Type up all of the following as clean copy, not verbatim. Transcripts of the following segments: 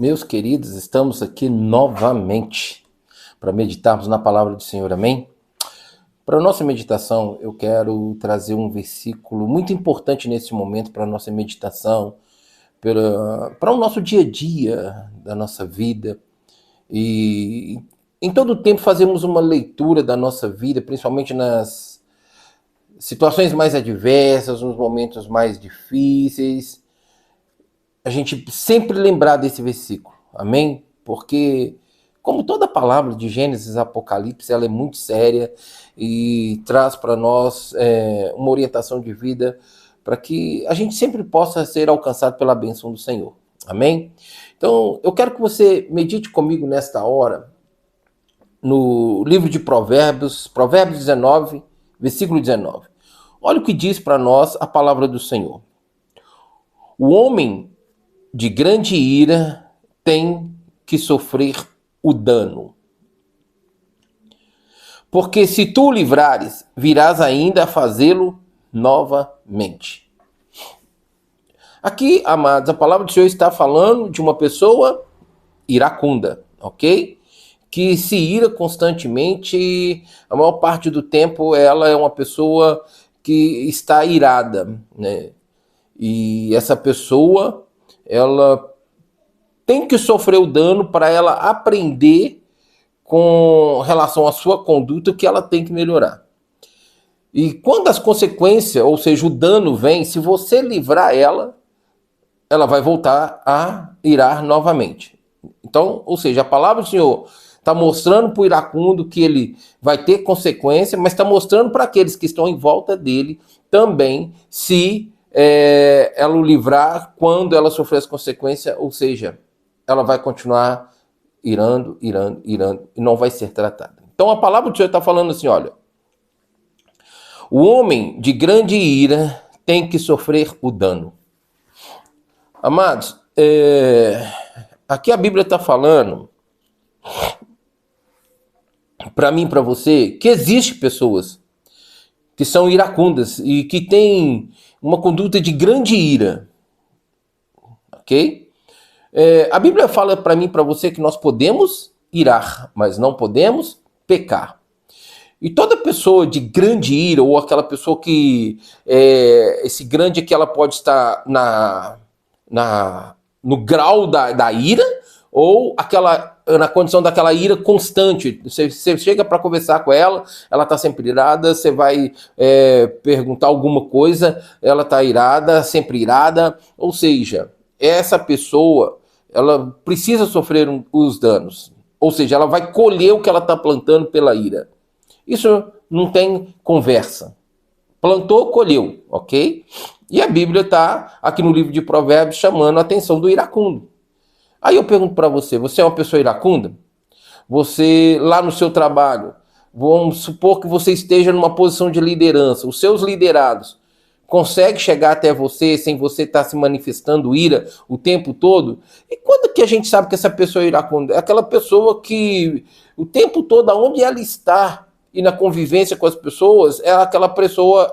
Meus queridos, estamos aqui novamente para meditarmos na palavra do Senhor, amém? Para a nossa meditação, eu quero trazer um versículo muito importante nesse momento para a nossa meditação, para o nosso dia a dia da nossa vida. E em todo o tempo fazemos uma leitura da nossa vida, principalmente nas situações mais adversas, nos momentos mais difíceis. A gente sempre lembrar desse versículo, amém? Porque, como toda palavra de Gênesis, Apocalipse, ela é muito séria e traz para nós uma orientação de vida para que a gente sempre possa ser alcançado pela bênção do Senhor, amém? Então, eu quero que você medite comigo nesta hora no livro de Provérbios, Provérbios 19, versículo 19. Olha o que diz para nós a palavra do Senhor. O homem de grande ira tem que sofrer o dano. Porque se tu o livrares, virás ainda a fazê-lo novamente. Aqui, amados, a palavra do Senhor está falando de uma pessoa iracunda, ok? Que se ira constantemente, a maior parte do tempo ela é uma pessoa que está irada, né? E essa pessoa ela tem que sofrer o dano para ela aprender com relação à sua conduta que ela tem que melhorar. E quando as consequências, ou seja, o dano vem, se você livrar ela, ela vai voltar a irar novamente. Então, ou seja, a palavra do Senhor está mostrando para o iracundo que ele vai ter consequência, mas está mostrando para aqueles que estão em volta dele também se ela o livrar quando ela sofrer as consequências, ou seja, ela vai continuar irando, e não vai ser tratada. Então a palavra do Senhor está falando assim, olha, o homem de grande ira tem que sofrer o dano. Amados, aqui a Bíblia está falando, para mim e para você, que existem pessoas que são iracundas e que têm uma conduta de grande ira, ok? A Bíblia fala para mim e para você que nós podemos irar, mas não podemos pecar. E toda pessoa de grande ira, ou aquela pessoa que, esse grande é que ela pode estar no grau da ira, ou na condição daquela ira constante. Você chega para conversar com ela, ela está sempre irada, você vai perguntar alguma coisa, ela está irada, sempre irada. Ou seja, essa pessoa, ela precisa sofrer os danos. Ou seja, ela vai colher o que ela está plantando pela ira. Isso não tem conversa. Plantou, colheu, ok? E a Bíblia está aqui no livro de Provérbios chamando a atenção do iracundo. Aí eu pergunto para você, você é uma pessoa iracunda? Você, lá no seu trabalho, vamos supor que você esteja numa posição de liderança, os seus liderados conseguem chegar até você sem você estar se manifestando ira o tempo todo? E quando que a gente sabe que essa pessoa é iracunda? É aquela pessoa que o tempo todo, aonde ela está e na convivência com as pessoas, é aquela pessoa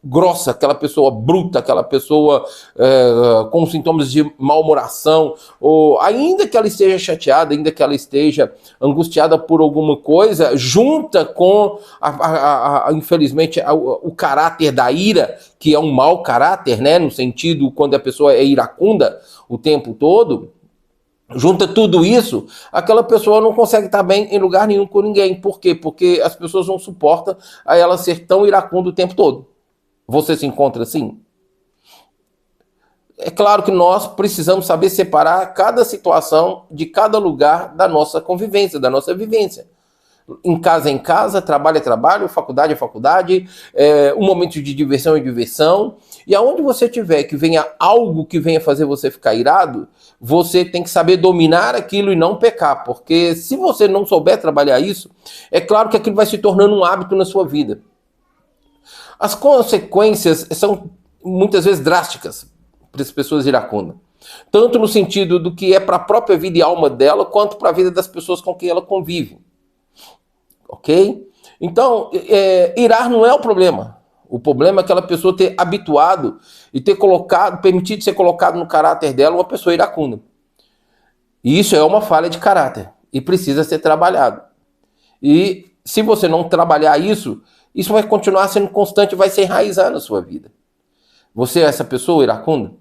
grossa, aquela pessoa bruta, aquela pessoa com sintomas de mal-humoração, ou ainda que ela esteja chateada, ainda que ela esteja angustiada por alguma coisa, junta com, infelizmente, o caráter da ira, que é um mau caráter, né, no sentido quando a pessoa é iracunda o tempo todo, junta tudo isso, aquela pessoa não consegue estar bem em lugar nenhum com ninguém. Por quê? Porque as pessoas não suportam a ela ser tão iracunda o tempo todo. Você se encontra assim? É claro que nós precisamos saber separar cada situação de cada lugar da nossa convivência, da nossa vivência. Em casa é em casa, trabalho é trabalho, faculdade é faculdade, um momento de diversão é diversão. E aonde você tiver que venha algo que venha fazer você ficar irado, você tem que saber dominar aquilo e não pecar. Porque se você não souber trabalhar isso, é claro que aquilo vai se tornando um hábito na sua vida. As consequências são muitas vezes drásticas para as pessoas iracundas. Tanto no sentido do que é para a própria vida e alma dela, quanto para a vida das pessoas com quem ela convive. Ok? Então, irar não é o problema. O problema é aquela pessoa ter habituado e ter permitido ser colocado no caráter dela uma pessoa iracunda. E isso é uma falha de caráter e precisa ser trabalhado. E se você não trabalhar isso, isso vai continuar sendo constante, vai se enraizar na sua vida. Você é essa pessoa iracunda?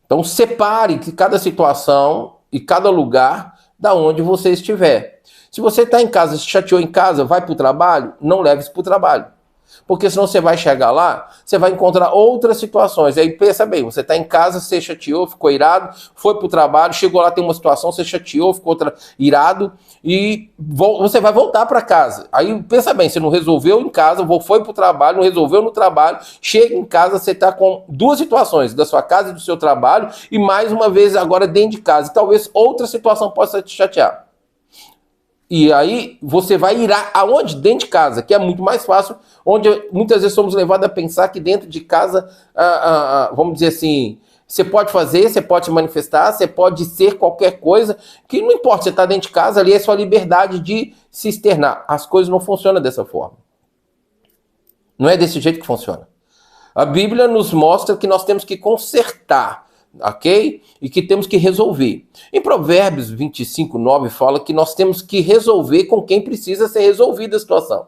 Então separe que cada situação e cada lugar da onde você estiver. Se você está em casa, se chateou em casa, vai para o trabalho, não leve isso para o trabalho. Porque senão você vai chegar lá, você vai encontrar outras situações. E aí pensa bem, você está em casa, você chateou, ficou irado, foi para o trabalho, chegou lá, tem uma situação, você chateou, ficou irado, e você vai voltar para casa. Aí pensa bem, você não resolveu em casa, foi para o trabalho, não resolveu no trabalho, chega em casa, você está com duas situações, da sua casa e do seu trabalho, e mais uma vez agora dentro de casa. E talvez outra situação possa te chatear. E aí você vai ir aonde? Dentro de casa, que é muito mais fácil, onde muitas vezes somos levados a pensar que dentro de casa, vamos dizer assim, você pode fazer, você pode se manifestar, você pode ser qualquer coisa, que não importa, você está dentro de casa, ali é sua liberdade de se externar. As coisas não funcionam dessa forma. Não é desse jeito que funciona. A Bíblia nos mostra que nós temos que consertar, ok? E que temos que resolver. Em Provérbios 25:9 fala que nós temos que resolver com quem precisa ser resolvida a situação.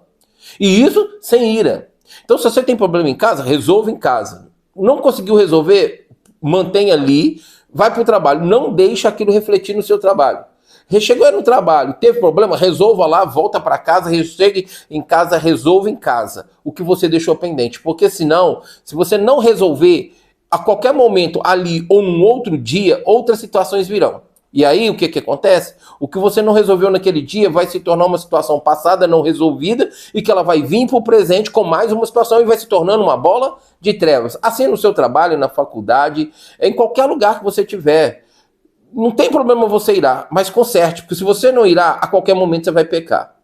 E isso sem ira. Então, se você tem problema em casa, resolva em casa. Não conseguiu resolver, mantenha ali, vai para o trabalho. Não deixe aquilo refletir no seu trabalho. Chegou no trabalho, teve problema, resolva lá, volta para casa, chegue em casa, resolva em casa o que você deixou pendente. Porque senão, se você não resolver, a qualquer momento ali ou num outro dia, outras situações virão. E aí o que acontece? O que você não resolveu naquele dia vai se tornar uma situação passada, não resolvida, e que ela vai vir para o presente com mais uma situação e vai se tornando uma bola de trevas. Assim no seu trabalho, na faculdade, em qualquer lugar que você tiver. Não tem problema você irá, mas conserte, porque se você não irá, a qualquer momento você vai pecar.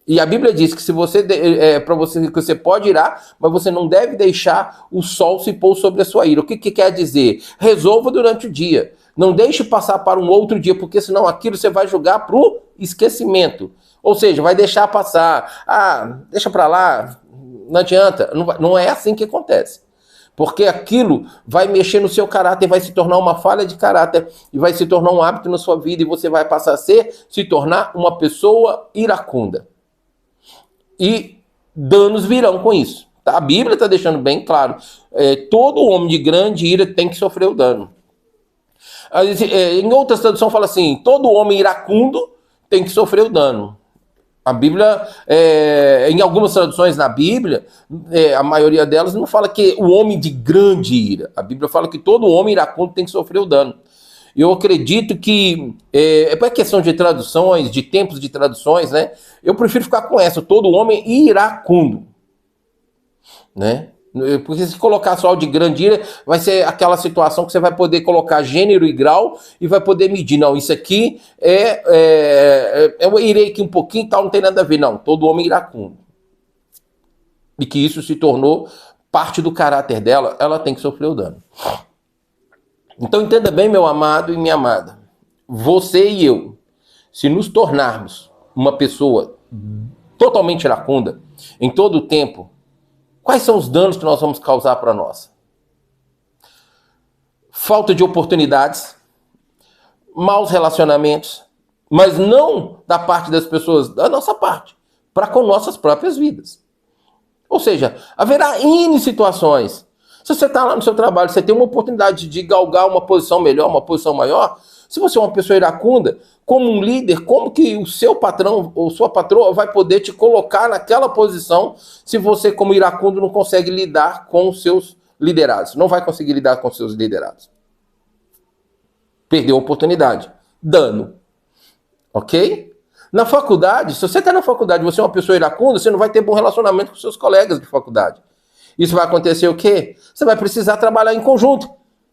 E a Bíblia diz que se você para você que você pode irar, mas você não deve deixar o sol se pôr sobre a sua ira. O que quer dizer? Resolva durante o dia. Não deixe passar para um outro dia, porque senão aquilo você vai jogar para o esquecimento. Ou seja, vai deixar passar. Deixa para lá, não adianta. Não é assim que acontece. Porque aquilo vai mexer no seu caráter, vai se tornar uma falha de caráter e vai se tornar um hábito na sua vida e você vai passar a se tornar uma pessoa iracunda. E danos virão com isso. Tá? A Bíblia está deixando bem claro. Todo homem de grande ira tem que sofrer o dano. Em outras traduções fala assim, todo homem iracundo tem que sofrer o dano. A Bíblia, em algumas traduções na Bíblia, a maioria delas não fala que o homem de grande ira. A Bíblia fala que todo homem iracundo tem que sofrer o dano. Eu acredito que, por questão de traduções, de tempos de traduções, né? Eu prefiro ficar com essa, todo homem iracundo. Né? Porque se colocar só o de grande ira, vai ser aquela situação que você vai poder colocar gênero e grau e vai poder medir. Não, isso aqui eu irei aqui um pouquinho e tal, não tem nada a ver. Não, todo homem iracundo. E que isso se tornou parte do caráter dela, ela tem que sofrer o dano. Então entenda bem, meu amado e minha amada. Você e eu, se nos tornarmos uma pessoa totalmente iracunda, em todo o tempo, quais são os danos que nós vamos causar para nós? Falta de oportunidades, maus relacionamentos, mas não da parte das pessoas, da nossa parte, para com nossas próprias vidas. Ou seja, haverá N situações. Se você está lá no seu trabalho, você tem uma oportunidade de galgar uma posição melhor, uma posição maior, se você é uma pessoa iracunda, como um líder, como que o seu patrão ou sua patroa vai poder te colocar naquela posição se você, como iracundo, não consegue lidar com os seus liderados? Não vai conseguir lidar com os seus liderados. Perdeu a oportunidade. Dano. Ok? Na faculdade, se você está na faculdade e você é uma pessoa iracunda, você não vai ter bom relacionamento com seus colegas de faculdade. Isso vai acontecer o quê? Você vai precisar trabalhar em conjunto.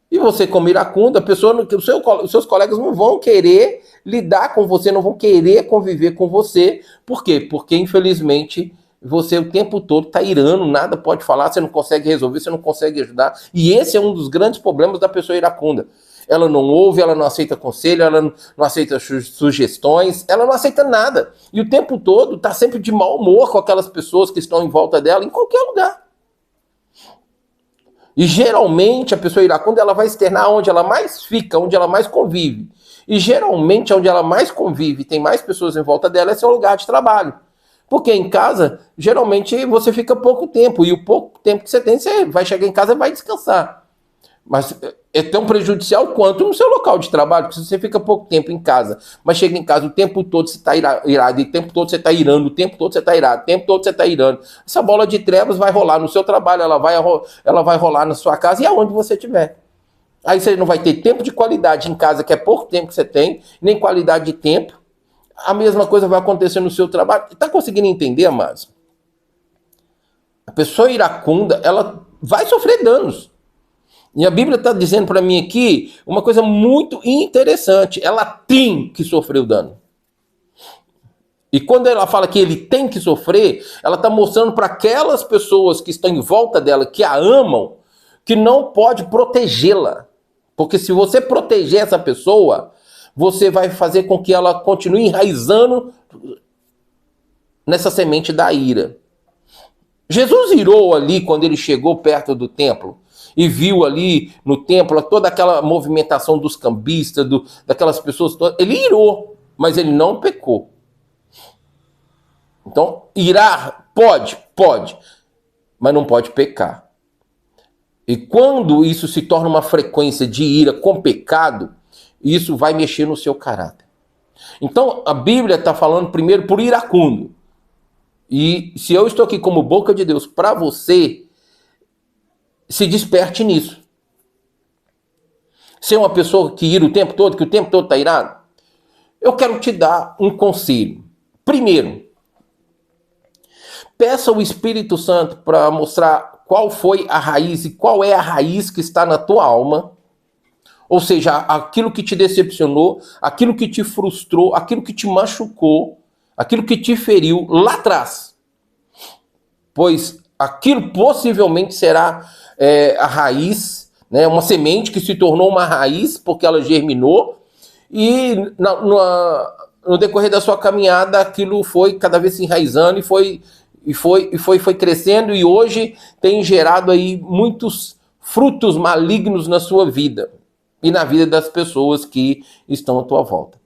E você, como iracundo, os seus colegas não vão querer lidar com você, não vão querer conviver com você. Por quê? Porque, infelizmente, você o tempo todo está irando, nada pode falar, você não consegue resolver, você não consegue ajudar. E esse é um dos grandes problemas da pessoa iracunda. Ela não ouve, ela não aceita conselho, ela não aceita sugestões, ela não aceita nada. E o tempo todo está sempre de mau humor com aquelas pessoas que estão em volta dela, em qualquer lugar. E geralmente a pessoa iracunda, ela vai externar onde ela mais fica, onde ela mais convive. E geralmente onde ela mais convive, tem mais pessoas em volta dela, é seu lugar de trabalho. Porque em casa, geralmente você fica pouco tempo, e o pouco tempo que você tem, você vai chegar em casa e vai descansar. Mas é tão prejudicial quanto no seu local de trabalho, porque se você fica pouco tempo em casa, mas chega em casa o tempo todo você está irado, e o tempo todo você está irando, o tempo todo você está irado, o tempo todo você está irando. Essa bola de trevas vai rolar no seu trabalho, ela vai rolar na sua casa e aonde você estiver. Aí você não vai ter tempo de qualidade em casa, que é pouco tempo que você tem, nem qualidade de tempo. A mesma coisa vai acontecer no seu trabalho. Está conseguindo entender, amados? A pessoa iracunda, ela vai sofrer danos. E a Bíblia está dizendo para mim aqui uma coisa muito interessante. Ela tem que sofrer o dano. E quando ela fala que ele tem que sofrer, ela está mostrando para aquelas pessoas que estão em volta dela, que a amam, que não pode protegê-la. Porque se você proteger essa pessoa, você vai fazer com que ela continue enraizando nessa semente da ira. Jesus irou ali quando ele chegou perto do templo e viu ali no templo toda aquela movimentação dos cambistas, daquelas pessoas todas. Ele irou, mas ele não pecou. Então, irar pode, mas não pode pecar. E quando isso se torna uma frequência de ira com pecado, isso vai mexer no seu caráter. Então, a Bíblia está falando primeiro por iracundo. E se eu estou aqui como boca de Deus para você, se desperte nisso. Ser uma pessoa que ira o tempo todo, que o tempo todo está irado, eu quero te dar um conselho. Primeiro, peça ao Espírito Santo para mostrar qual foi a raiz e qual é a raiz que está na tua alma. Ou seja, aquilo que te decepcionou, aquilo que te frustrou, aquilo que te machucou, aquilo que te feriu lá atrás. Pois aquilo possivelmente será a raiz, né, uma semente que se tornou uma raiz porque ela germinou e no decorrer da sua caminhada aquilo foi cada vez se enraizando e foi crescendo e hoje tem gerado aí muitos frutos malignos na sua vida e na vida das pessoas que estão à tua volta.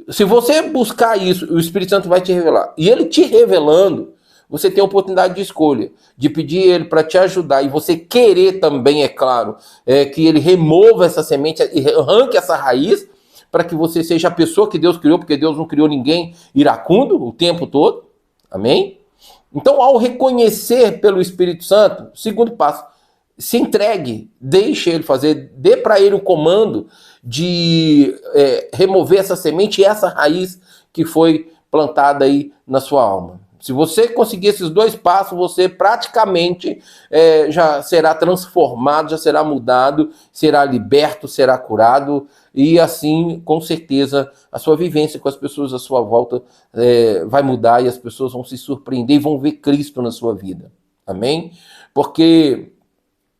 Se você buscar isso, o Espírito Santo vai te revelar. E ele te revelando, você tem a oportunidade de escolha, de pedir ele para te ajudar. E você querer também, é claro, que ele remova essa semente e arranque essa raiz para que você seja a pessoa que Deus criou, porque Deus não criou ninguém iracundo o tempo todo. Amém? Então, ao reconhecer pelo Espírito Santo, segundo passo, se entregue, deixe ele fazer, dê para ele o comando de remover essa semente e essa raiz que foi plantada aí na sua alma. Se você conseguir esses dois passos, você praticamente já será transformado, já será mudado, será liberto, será curado e assim, com certeza, a sua vivência com as pessoas à sua volta vai mudar e as pessoas vão se surpreender e vão ver Cristo na sua vida. Amém? Porque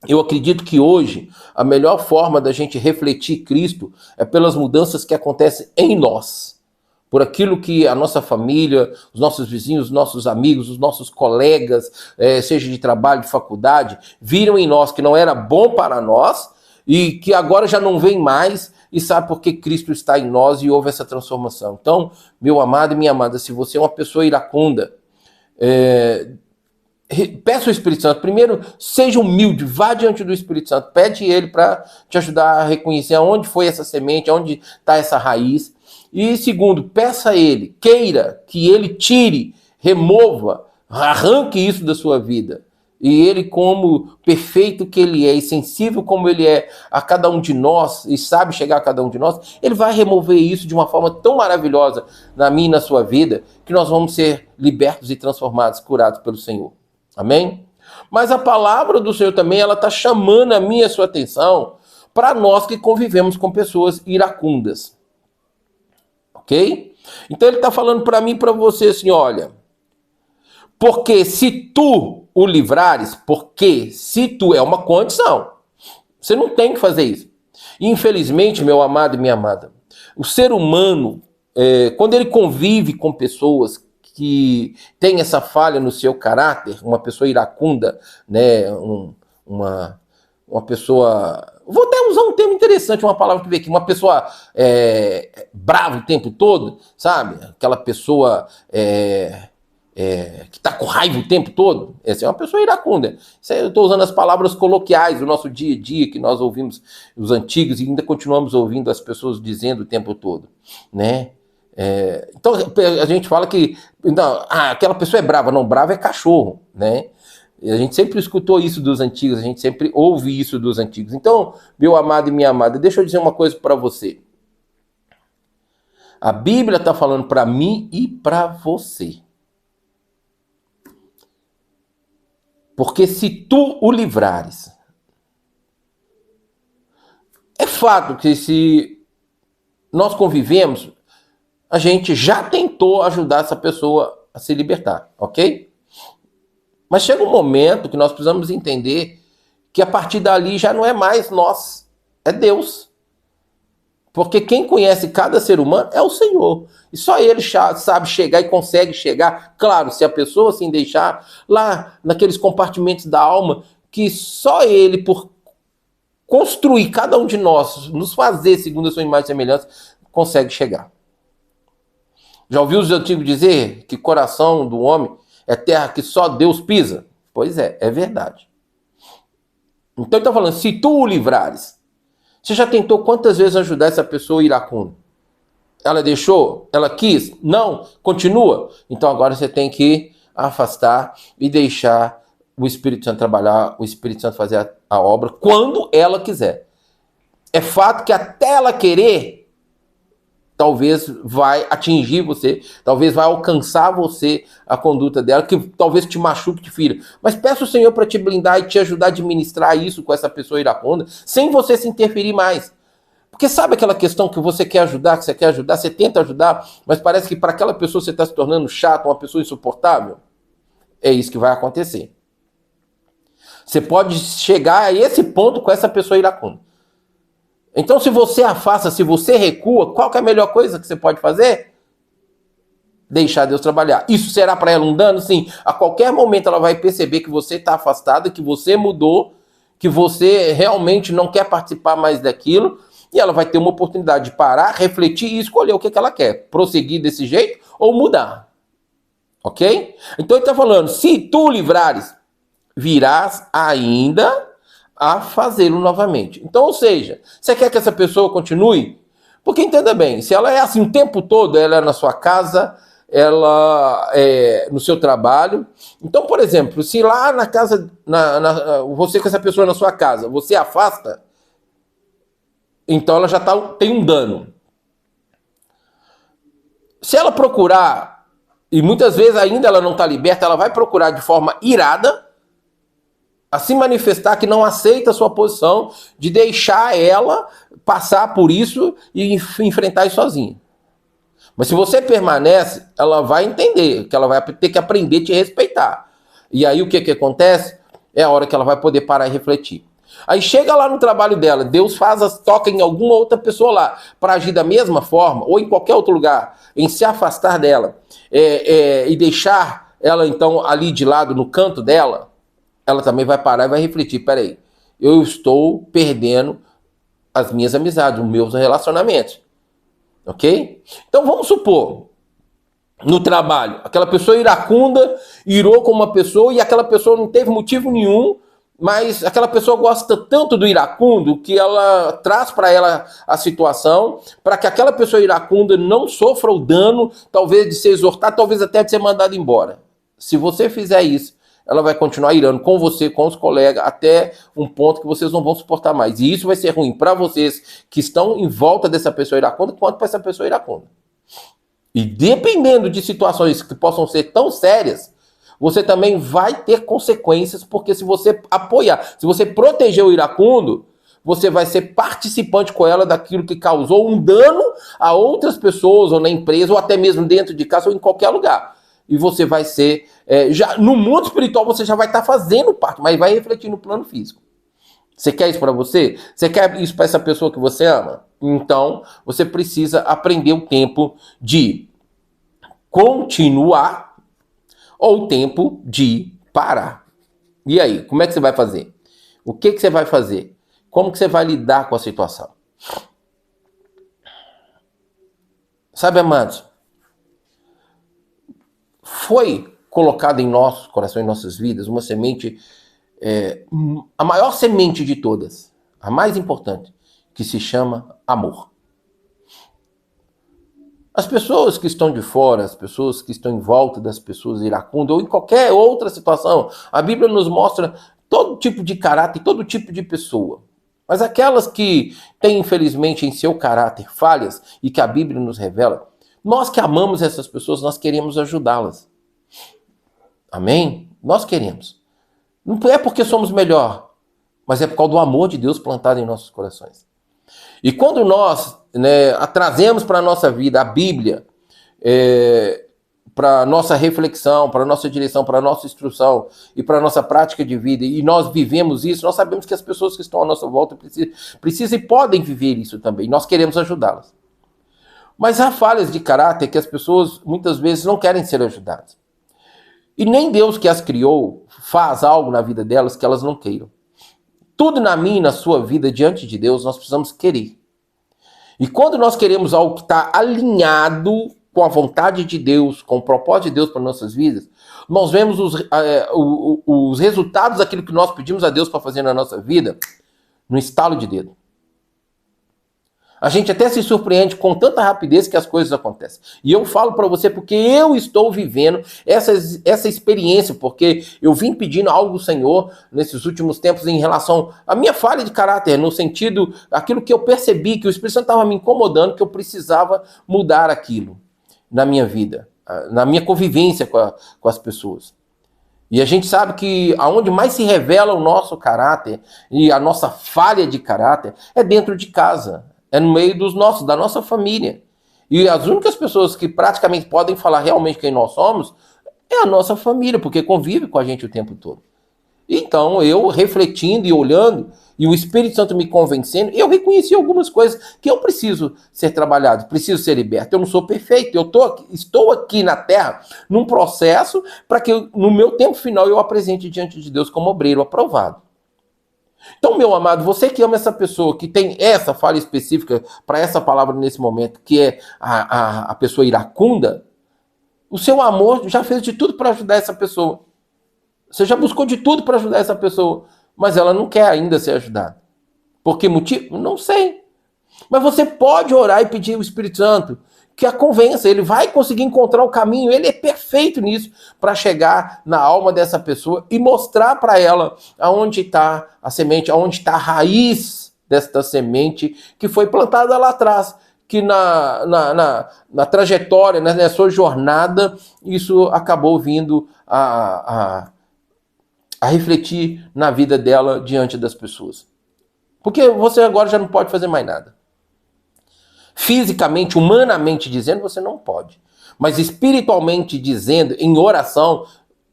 eu acredito que hoje a melhor forma da gente refletir Cristo é pelas mudanças que acontecem em nós. Por aquilo que a nossa família, os nossos vizinhos, os nossos amigos, os nossos colegas, seja de trabalho, de faculdade, viram em nós que não era bom para nós e que agora já não vem mais e sabe porque Cristo está em nós e houve essa transformação. Então, meu amado e minha amada, se você é uma pessoa iracunda, peça ao Espírito Santo. Primeiro, seja humilde, vá diante do Espírito Santo, pede ele para te ajudar a reconhecer aonde foi essa semente, aonde está essa raiz. E segundo, peça a ele, queira que ele tire, remova, arranque isso da sua vida. E ele, como perfeito que ele é e sensível como ele é a cada um de nós e sabe chegar a cada um de nós, ele vai remover isso de uma forma tão maravilhosa na minha e na sua vida que nós vamos ser libertos e transformados, curados pelo Senhor. Amém? Mas a palavra do Senhor também, ela está chamando a minha e a sua atenção para nós que convivemos com pessoas iracundas. Ok? Então ele está falando para mim e para você assim, olha, porque se tu o livrares, porque se tu é uma condição, você não tem que fazer isso. Infelizmente, meu amado e minha amada, o ser humano, quando ele convive com pessoas que tem essa falha no seu caráter, uma pessoa iracunda, né, uma uma pessoa... Vou até usar um termo interessante, uma palavra que veio aqui, uma pessoa brava o tempo todo, sabe? Aquela pessoa que está com raiva o tempo todo. Essa é uma pessoa iracunda. Isso aí eu estou usando as palavras coloquiais do nosso dia a dia, que nós ouvimos os antigos e ainda continuamos ouvindo as pessoas dizendo o tempo todo, né? Então a gente fala que não, aquela pessoa é brava. Não, brava é cachorro, né? A gente sempre escutou isso dos antigos, a gente sempre ouve isso dos antigos. Então, meu amado e minha amada, deixa eu dizer uma coisa para você. A Bíblia está falando para mim e para você. Porque se tu o livrares, é fato que se nós convivemos, a gente já tentou ajudar essa pessoa a se libertar, ok? Mas chega um momento que nós precisamos entender que a partir dali já não é mais nós, é Deus. Porque quem conhece cada ser humano é o Senhor. E só Ele sabe chegar e consegue chegar. Claro, se a pessoa assim deixar lá naqueles compartimentos da alma, que só Ele, por construir cada um de nós, nos fazer segundo a sua imagem e semelhança, consegue chegar. Já ouviu os antigos dizer que coração do homem é terra que só Deus pisa? Pois é verdade. Então ele está falando, se tu o livrares, você já tentou quantas vezes ajudar essa pessoa iracunda? Ela deixou? Ela quis? Não? Continua? Então agora você tem que afastar e deixar o Espírito Santo trabalhar, o Espírito Santo fazer a obra quando ela quiser. É fato que até ela querer, talvez vai atingir você, talvez vai alcançar você a conduta dela, que talvez te machuque, te fira. Mas peça o Senhor para te blindar e te ajudar a administrar isso com essa pessoa iracunda, sem você se interferir mais. Porque sabe aquela questão que você quer ajudar, você tenta ajudar, mas parece que para aquela pessoa você está se tornando chato, uma pessoa insuportável? É isso que vai acontecer. Você pode chegar a esse ponto com essa pessoa iracunda. Então, se você afasta, se você recua, qual que é a melhor coisa que você pode fazer? Deixar Deus trabalhar. Isso será para ela um dano? Sim. A qualquer momento ela vai perceber que você está afastado, que você mudou, que você realmente não quer participar mais daquilo, e ela vai ter uma oportunidade de parar, refletir e escolher o que ela quer. Prosseguir desse jeito ou mudar. Ok? Então ele está falando, se tu livrares, virás ainda a fazê-lo novamente. Então, ou seja, você quer que essa pessoa continue? Porque entenda bem, se ela é assim o tempo todo, ela é na sua casa, ela é no seu trabalho. Então, por exemplo, se lá na casa, você com essa pessoa na sua casa, você afasta, então ela já tem um dano. Se ela procurar, e muitas vezes ainda ela não está liberta, ela vai procurar de forma irada, a se manifestar que não aceita a sua posição de deixar ela passar por isso e enfrentar isso sozinha. Mas se você permanece, ela vai entender que ela vai ter que aprender a te respeitar. E aí o que acontece? É a hora que ela vai poder parar e refletir. Aí chega lá no trabalho dela, Deus toca em alguma outra pessoa lá para agir da mesma forma, ou em qualquer outro lugar, em se afastar dela e deixar ela então ali de lado, no canto dela, ela também vai parar e vai refletir, peraí, eu estou perdendo as minhas amizades, os meus relacionamentos, ok? Então vamos supor, no trabalho, aquela pessoa iracunda, irou com uma pessoa e aquela pessoa não teve motivo nenhum, mas aquela pessoa gosta tanto do iracundo que ela traz para ela a situação para que aquela pessoa iracunda não sofra o dano, talvez de ser exortada, talvez até de ser mandada embora. Se você fizer isso, ela vai continuar irando com você, com os colegas, até um ponto que vocês não vão suportar mais. E isso vai ser ruim para vocês que estão em volta dessa pessoa iracunda, quanto para essa pessoa iracunda. E dependendo de situações que possam ser tão sérias, você também vai ter consequências, porque se você apoiar, se você proteger o iracundo, você vai ser participante com ela daquilo que causou um dano a outras pessoas, ou na empresa, ou até mesmo dentro de casa, ou em qualquer lugar. E você vai ser, já no mundo espiritual você já vai estar fazendo parte, mas vai refletir no plano físico. Você quer isso para você? Você quer isso para essa pessoa que você ama? Então, você precisa aprender o tempo de continuar ou o tempo de parar. E aí, como é que você vai fazer? O que você vai fazer? Como que você vai lidar com a situação? Sabe, amados, foi colocada em nossos corações, em nossas vidas, uma semente, a maior semente de todas, a mais importante, que se chama amor. As pessoas que estão de fora, as pessoas que estão em volta das pessoas iracundas, ou em qualquer outra situação, a Bíblia nos mostra todo tipo de caráter, todo tipo de pessoa. Mas aquelas que têm, infelizmente, em seu caráter falhas, e que a Bíblia nos revela, nós que amamos essas pessoas, nós queremos ajudá-las. Amém? Nós queremos. Não é porque somos melhor, mas é por causa do amor de Deus plantado em nossos corações. E quando nós trazemos para a nossa vida a Bíblia, para a nossa reflexão, para a nossa direção, para a nossa instrução e para a nossa prática de vida, e nós vivemos isso, nós sabemos que as pessoas que estão à nossa volta precisam e podem viver isso também. Nós queremos ajudá-las. Mas há falhas de caráter que as pessoas muitas vezes não querem ser ajudadas. E nem Deus que as criou faz algo na vida delas que elas não queiram. Tudo na minha e na sua vida, diante de Deus, nós precisamos querer. E quando nós queremos algo que está alinhado com a vontade de Deus, com o propósito de Deus para nossas vidas, nós vemos os resultados daquilo que nós pedimos a Deus para fazer na nossa vida no estalo de dedo. A gente até se surpreende com tanta rapidez que as coisas acontecem. E eu falo para você porque eu estou vivendo essa experiência, porque eu vim pedindo algo do Senhor nesses últimos tempos em relação à minha falha de caráter, no sentido, aquilo que eu percebi, que o Espírito Santo estava me incomodando, que eu precisava mudar aquilo na minha vida, na minha convivência com as pessoas. E a gente sabe que aonde mais se revela o nosso caráter e a nossa falha de caráter é dentro de casa. É no meio da nossa família. E as únicas pessoas que praticamente podem falar realmente quem nós somos é a nossa família, porque convive com a gente o tempo todo. Então, eu refletindo e olhando, e o Espírito Santo me convencendo, eu reconheci algumas coisas que eu preciso ser trabalhado, preciso ser liberto. Eu não sou perfeito, estou aqui na Terra num processo para que no meu tempo final eu apresente diante de Deus como obreiro aprovado. Então, meu amado, você que ama essa pessoa, que tem essa falha específica para essa palavra nesse momento, que é a pessoa iracunda, o seu amor já fez de tudo para ajudar essa pessoa. Você já buscou de tudo para ajudar essa pessoa, mas ela não quer ainda ser ajudada. Por que motivo? Não sei. Mas você pode orar e pedir ao Espírito Santo que a convença, ele vai conseguir encontrar o caminho, ele é perfeito nisso, para chegar na alma dessa pessoa e mostrar para ela aonde está a semente, aonde está a raiz desta semente que foi plantada lá atrás, que na trajetória, na sua jornada, isso acabou vindo a refletir na vida dela diante das pessoas. Porque você agora já não pode fazer mais nada. Fisicamente, humanamente dizendo, você não pode. Mas espiritualmente dizendo, em oração,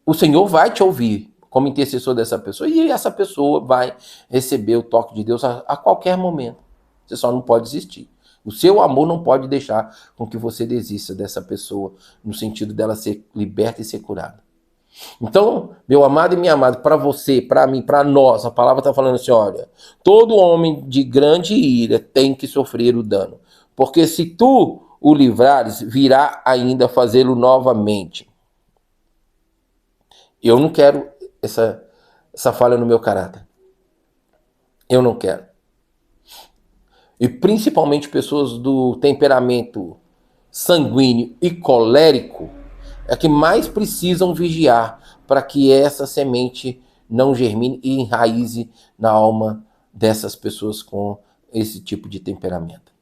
o Senhor vai te ouvir como intercessor dessa pessoa. E essa pessoa vai receber o toque de Deus a qualquer momento. Você só não pode desistir. O seu amor não pode deixar com que você desista dessa pessoa, no sentido dela ser liberta e ser curada. Então, meu amado e minha amada, para você, para mim, para nós, a palavra está falando assim, olha, todo homem de grande ira tem que sofrer o dano. Porque se tu o livrares, virá ainda fazê-lo novamente. Eu não quero essa falha no meu caráter. Eu não quero. E principalmente pessoas do temperamento sanguíneo e colérico é que mais precisam vigiar para que essa semente não germine e enraize na alma dessas pessoas com esse tipo de temperamento.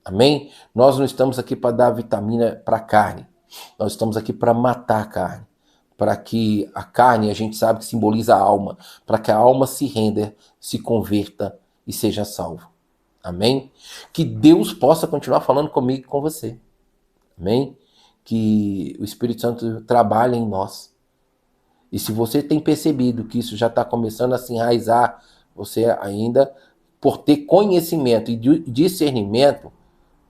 Amém? Nós não estamos aqui para dar vitamina para a carne. Nós estamos aqui para matar a carne. Para que a carne, a gente sabe que simboliza a alma. Para que a alma se renda, se converta e seja salvo. Amém? Que Deus possa continuar falando comigo e com você. Amém? Que o Espírito Santo trabalhe em nós. E se você tem percebido que isso já está começando a se enraizar, você ainda, por ter conhecimento e discernimento,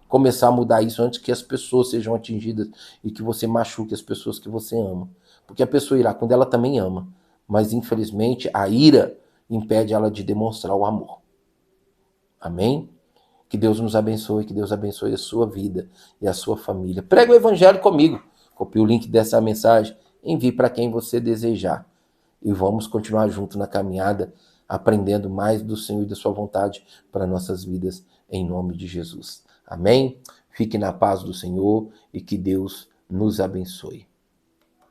começar a mudar isso antes que as pessoas sejam atingidas e que você machuque as pessoas que você ama. Porque a pessoa iracunda, ela também ama. Mas, infelizmente, a ira impede ela de demonstrar o amor. Amém? Que Deus nos abençoe, que Deus abençoe a sua vida e a sua família. Prega o evangelho comigo. Copie o link dessa mensagem, envie para quem você desejar. E vamos continuar juntos na caminhada, aprendendo mais do Senhor e da sua vontade para nossas vidas, em nome de Jesus. Amém? Fique na paz do Senhor e que Deus nos abençoe.